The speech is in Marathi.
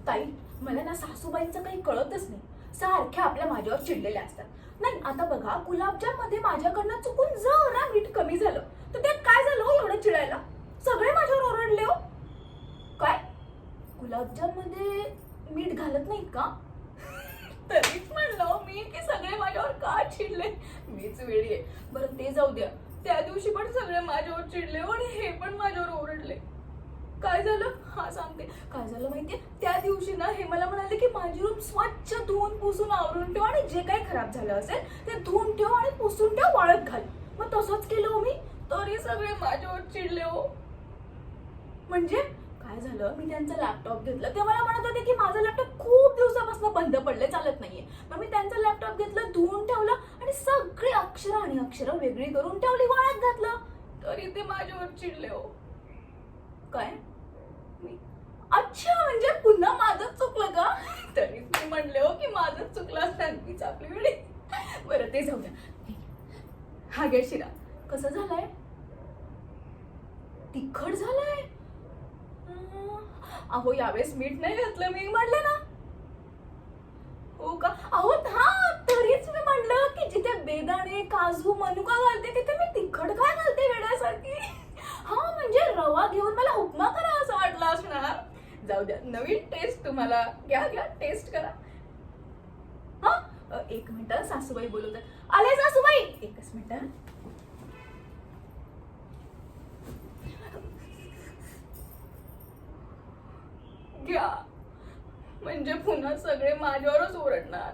ताई, मला ना सासूबाईंचं काही कळतच नाही. सारख्या आपल्या माझ्यावर चिडलेल्या असतात. नाही आता बघा, गुलाबजाम मध्ये माझ्याकडनं चुकून जरा मीठ कमी झालं तर त्यात काय झालं हो एवढं चिडायला? सगळे माझ्यावर ओरडले हो. काय गुलाबजाम मध्ये मीठ घालत नाहीत का? तरीच म्हणलं मी की सगळे माझ्यावर का चिडले. मीच वेडी आहे. बरं ते जाऊ द्या, त्या दिवशी पण सगळे माझ्यावर चिडले आणि हे पण माझ्यावर ओरडले. काय झालं? हा सांगते. काय झालं माहितीये, त्या दिवशी ना हे मला म्हणाले की माझी रूम स्वच्छ धुवून पुसून आवरून ठेव आणि जे काही खराब झालं असेल ते धुवून ठेव आणि पुसून ठेव, वाळत घाल. मग तसंच केलं हो मी, तरी सगळे माझ्यावर चिडले हो. म्हणजे काय झालं, मी त्यांचा लॅपटॉप घेतला. ते मला म्हणत होते की माझा लॅपटॉप खूप दिवसापासून बंद पडले, चालत नाहीये. मग मी त्यांचा लॅपटॉप घेतलं, धुवून ठेवलं आणि सगळी अक्षरं आणि अक्षरं वेगळी करून ठेवली, वाळत घातलं. तरी ते माझ्यावर चिडले हो. काय अच्छा, म्हणजे पुन्हा माझंच चुकलं का? तरी मी म्हणले हो की माझंच चुकलं असणार, मीच आपली वेळी. बरं ते जाऊ द्या. हा घे शिरा. कसं झालंय? तिखट झालंय? अहो यावेळेस मीठ नाही घातलं, मी म्हणले ना. हो का? अहो हा, तरीच मी म्हणलं की जिथे बेदाणे काजू मनुका घालते तिथे मी तिखट काय घालते वेड्यासारखी. हा म्हणजे रवा घेऊन मला उपमा करा असं वाटलं असणार. जाऊ द्या, नवीन टेस्ट तुम्हाला. घ्या घ्या, टेस्ट करा. हा एक मिनिट, सासूबाई बोलवतात. आले सासूबाई, एकच मिनिट. घ्या, म्हणजे पुन्हा सगळे माझ्यावरच ओरडणार.